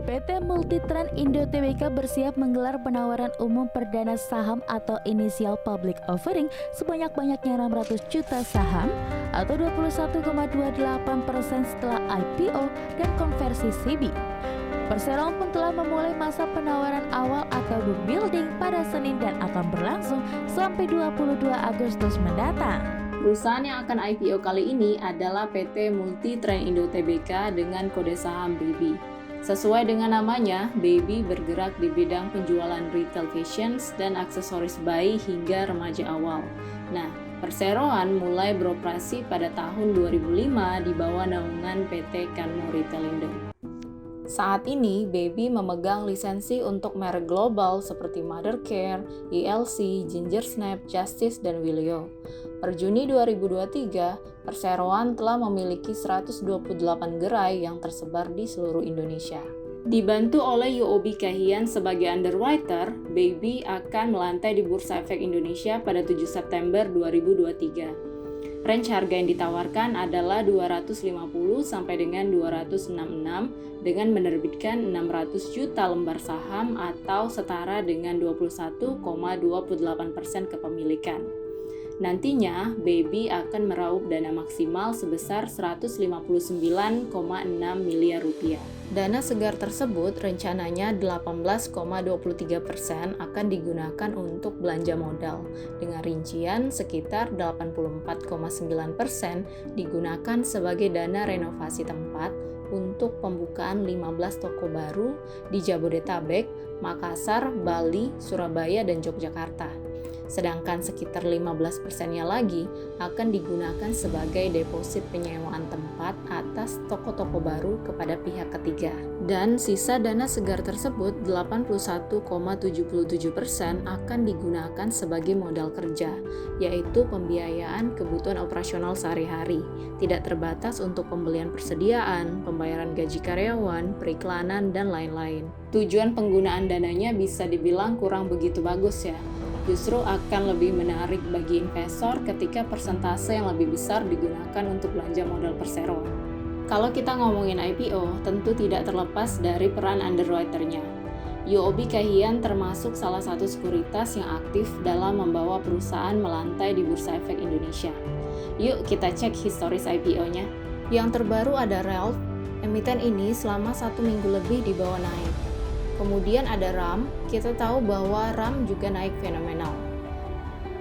PT Multitrans Indo Tbk bersiap menggelar penawaran umum perdana saham atau initial public offering sebanyak-banyaknya 600 juta saham atau 21,28% setelah IPO dan konversi CB. Perseroan pun telah memulai masa penawaran awal atau book building pada Senin dan akan berlangsung sampai 22 Agustus mendatang. Perusahaan yang akan IPO kali ini adalah PT Multitrans Indo Tbk dengan kode saham BABY. Sesuai dengan namanya, BABY bergerak di bidang penjualan retail fashions dan aksesoris bayi hingga remaja awal. Nah, perseroan mulai beroperasi pada tahun 2005 di bawah naungan PT Kanmo Ritelindo. Saat ini, BABY memegang lisensi untuk merek global seperti Mothercare, ELC, Ginger Snap, Justice, dan Willio. Per Juni 2023, perseroan telah memiliki 128 gerai yang tersebar di seluruh Indonesia. Dibantu oleh UOB Kay Hian sebagai underwriter, BABY akan melantai di Bursa Efek Indonesia pada 7 September 2023. Range harga yang ditawarkan adalah 250 sampai dengan 266 dengan menerbitkan 600 juta lembar saham atau setara dengan 21,28% kepemilikan. Nantinya, BABY akan meraup dana maksimal sebesar 159,6 miliar rupiah. Dana segar tersebut rencananya 18,23% akan digunakan untuk belanja modal, dengan rincian sekitar 84,9% digunakan sebagai dana renovasi tempat untuk pembukaan 15 toko baru di Jabodetabek, Makassar, Bali, Surabaya, dan Yogyakarta. Sedangkan sekitar 15%-nya lagi akan digunakan sebagai deposit penyewaan tempat atas toko-toko baru kepada pihak ketiga. Dan sisa dana segar tersebut 81,77% akan digunakan sebagai modal kerja, yaitu pembiayaan kebutuhan operasional sehari-hari, tidak terbatas untuk pembelian persediaan, pembayaran gaji karyawan, periklanan, dan lain-lain. Tujuan penggunaan dananya bisa dibilang kurang begitu bagus ya. Justru akan lebih menarik bagi investor ketika persentase yang lebih besar digunakan untuk belanja modal perseroan. Kalau kita ngomongin IPO, tentu tidak terlepas dari peran underwriter-nya. UOB Kay Hian termasuk salah satu sekuritas yang aktif dalam membawa perusahaan melantai di Bursa Efek Indonesia. Yuk kita cek historis IPO-nya. Yang terbaru ada Ralph. Emiten ini selama 1 minggu lebih dibawa naik. Kemudian ada RAM, kita tahu bahwa RAM juga naik fenomenal.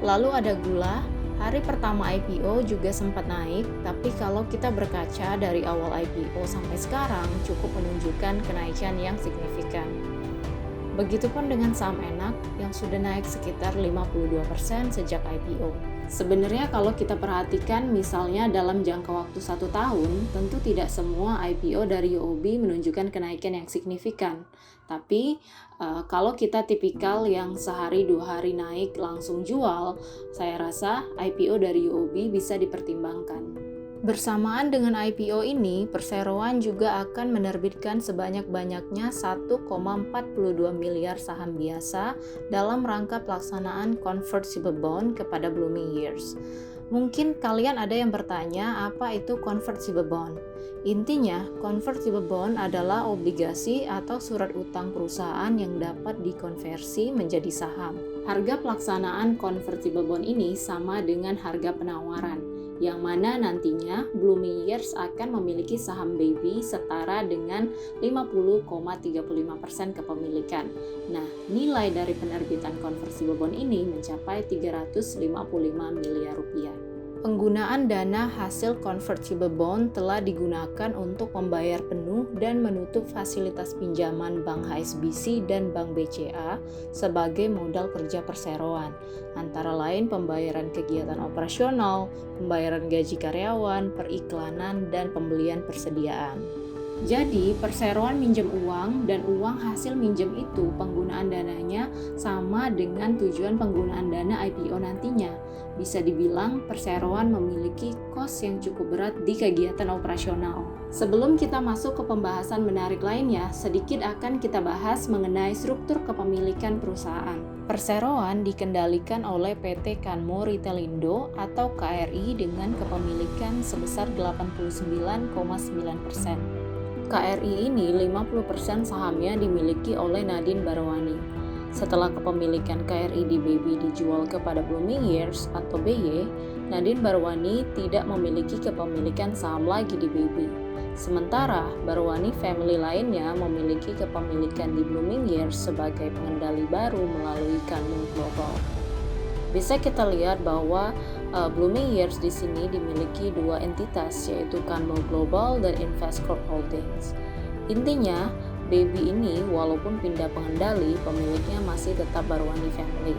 Lalu ada Gula, hari pertama IPO juga sempat naik, tapi kalau kita berkaca dari awal IPO sampai sekarang cukup menunjukkan kenaikan yang signifikan. Begitupun dengan saham Enak yang sudah naik sekitar 52% sejak IPO. Sebenarnya kalau kita perhatikan misalnya dalam jangka waktu 1 tahun, tentu tidak semua IPO dari UOB menunjukkan kenaikan yang signifikan. Tapi kalau kita tipikal yang sehari 2 hari naik langsung jual, saya rasa IPO dari UOB bisa dipertimbangkan. Bersamaan dengan IPO ini, perseroan juga akan menerbitkan sebanyak-banyaknya 1,42 miliar saham biasa dalam rangka pelaksanaan convertible bond kepada Blooming Years. Mungkin kalian ada yang bertanya apa itu convertible bond. Intinya, convertible bond adalah obligasi atau surat utang perusahaan yang dapat dikonversi menjadi saham. Harga pelaksanaan convertible bond ini sama dengan harga penawaran, yang mana nantinya Blooming Years akan memiliki saham BABY setara dengan 50,35% kepemilikan. Nah, nilai dari penerbitan convertible bond ini mencapai 355 miliar rupiah. Penggunaan dana hasil convertible bond telah digunakan untuk membayar penuh dan menutup fasilitas pinjaman Bank HSBC dan Bank BCA sebagai modal kerja perseroan, antara lain pembayaran kegiatan operasional, pembayaran gaji karyawan, periklanan, dan pembelian persediaan. Jadi, perseroan minjem uang dan uang hasil minjem itu penggunaan dananya sama dengan tujuan penggunaan dana IPO nantinya. Bisa dibilang perseroan memiliki kos yang cukup berat di kegiatan operasional. Sebelum kita masuk ke pembahasan menarik lainnya, sedikit akan kita bahas mengenai struktur kepemilikan perusahaan. Perseroan dikendalikan oleh PT Kanmo Ritelindo atau KRI dengan kepemilikan sebesar 89,9%. KRI ini 50% sahamnya dimiliki oleh Nadine Barwani. Setelah kepemilikan KRI di Baby dijual kepada Blooming Years atau BY, Nadine Barwani tidak memiliki kepemilikan saham lagi di Baby. Sementara Barwani family lainnya memiliki kepemilikan di Blooming Years sebagai pengendali baru melalui Kanmung Global. Bisa kita lihat bahwa Blooming Years di sini dimiliki dua entitas, yaitu Kanmung Global dan Investcorp Holdings. Intinya, Baby ini walaupun pindah pengendali, pemiliknya masih tetap Barwani family.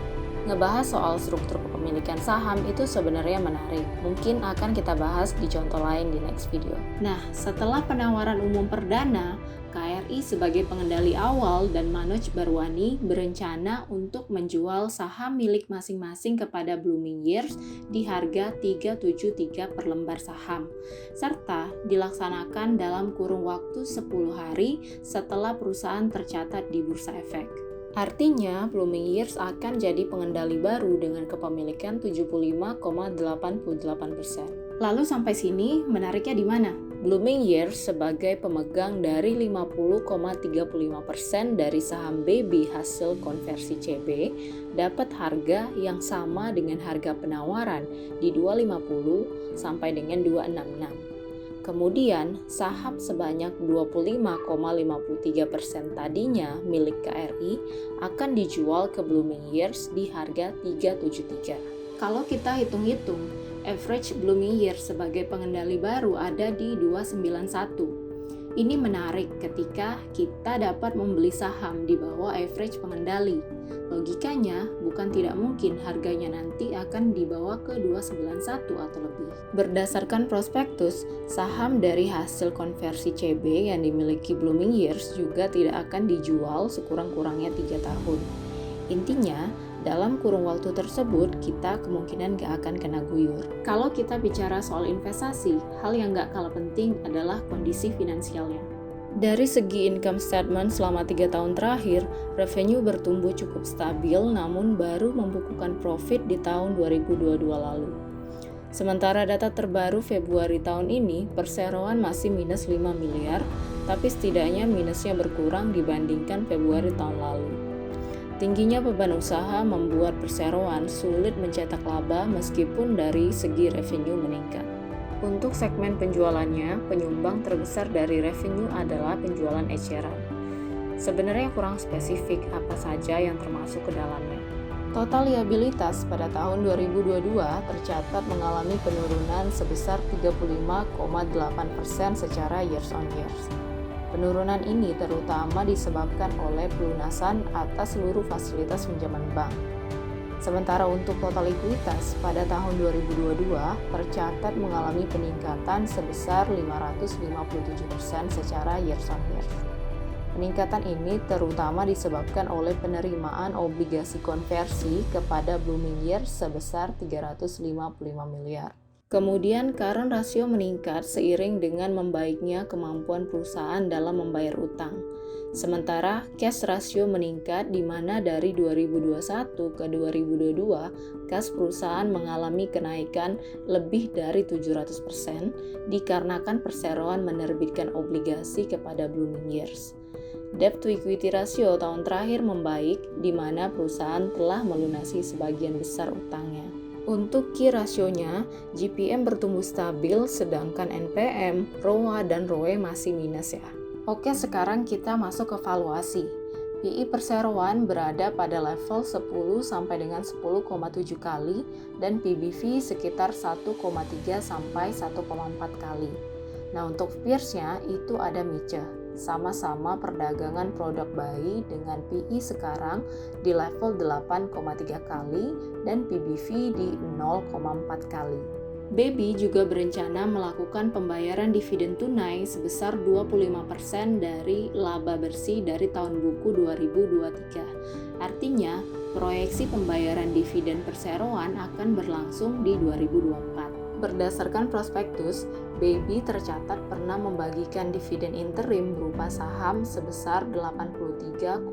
Ngebahas soal struktur kepemilikan saham itu sebenarnya menarik. Mungkin akan kita bahas di contoh lain di next video. Nah, setelah penawaran umum perdana, KRI sebagai pengendali awal dan Manoj Barwani berencana untuk menjual saham milik masing-masing kepada Blooming Years di harga 373 per lembar saham, serta dilaksanakan dalam kurun waktu 10 hari setelah perusahaan tercatat di Bursa Efek. Artinya, Blooming Years akan jadi pengendali baru dengan kepemilikan 75,88%. Lalu sampai sini, menariknya di mana? Blooming Years sebagai pemegang dari 50,35% dari saham Baby hasil konversi CB dapat harga yang sama dengan harga penawaran di 250 sampai dengan 266. Kemudian, saham sebanyak 25,53% tadinya milik KRI akan dijual ke Blooming Years di harga 373. Kalau kita hitung-hitung, average Blooming Years sebagai pengendali baru ada di 291. Ini menarik ketika kita dapat membeli saham di bawah average pengendali. Logikanya, bukan tidak mungkin harganya nanti akan dibawa ke 291 atau lebih. Berdasarkan prospektus, saham dari hasil konversi CB yang dimiliki Blooming Years juga tidak akan dijual sekurang-kurangnya 3 tahun. Intinya, dalam kurun waktu tersebut, kita kemungkinan gak akan kena guyur. Kalau kita bicara soal investasi, hal yang gak kalah penting adalah kondisi finansialnya. Dari segi income statement selama 3 tahun terakhir, revenue bertumbuh cukup stabil namun baru membukukan profit di tahun 2022 lalu. Sementara data terbaru Februari tahun ini, perseroan masih minus 5 miliar, tapi setidaknya minusnya berkurang dibandingkan Februari tahun lalu. Tingginya beban usaha membuat perseroan sulit mencetak laba meskipun dari segi revenue meningkat. Untuk segmen penjualannya, penyumbang terbesar dari revenue adalah penjualan eceran. Sebenarnya kurang spesifik apa saja yang termasuk ke dalamnya. Total liabilitas pada tahun 2022 tercatat mengalami penurunan sebesar 35,8% secara years on years. Penurunan ini terutama disebabkan oleh pelunasan atas seluruh fasilitas pinjaman bank. Sementara untuk total likuiditas pada tahun 2022 tercatat mengalami peningkatan sebesar 557% secara years on years. Peningkatan ini terutama disebabkan oleh penerimaan obligasi konversi kepada Blooming Years sebesar 355 miliar. Kemudian current ratio meningkat seiring dengan membaiknya kemampuan perusahaan dalam membayar utang. Sementara cash ratio meningkat di mana dari 2021 ke 2022 kas perusahaan mengalami kenaikan lebih dari 700% dikarenakan perseroan menerbitkan obligasi kepada Blooming Years. Debt to equity ratio tahun terakhir membaik di mana perusahaan telah melunasi sebagian besar utangnya. Untuk key rasionya, GPM bertumbuh stabil sedangkan NPM, ROA, dan ROE masih minus ya. Oke, sekarang kita masuk ke valuasi. PI perseroan berada pada level 10 sampai dengan 10,7 kali dan PBV sekitar 1,3 sampai 1,4 kali. Nah, untuk peersnya itu ada Miche. Sama-sama perdagangan produk bayi dengan PI sekarang di level 8,3 kali dan PBV di 0,4 kali. Baby juga berencana melakukan pembayaran dividen tunai sebesar 25% dari laba bersih dari tahun buku 2023. Artinya, proyeksi pembayaran dividen perseroan akan berlangsung di 2024. Berdasarkan prospektus, Baby tercatat pernah membagikan dividen interim berupa saham sebesar 83,39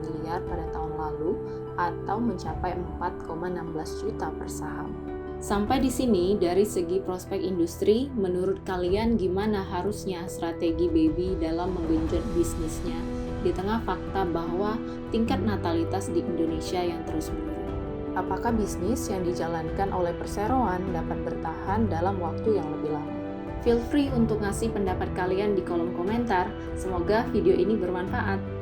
miliar pada tahun lalu atau mencapai 4,16 juta per saham. Sampai di sini dari segi prospek industri, menurut kalian gimana harusnya strategi Baby dalam menggenjot bisnisnya di tengah fakta bahwa tingkat natalitas di Indonesia yang terus menurun? Apakah bisnis yang dijalankan oleh perseroan dapat bertahan dalam waktu yang lebih lama? Feel free untuk ngasih pendapat kalian di kolom komentar. Semoga video ini bermanfaat.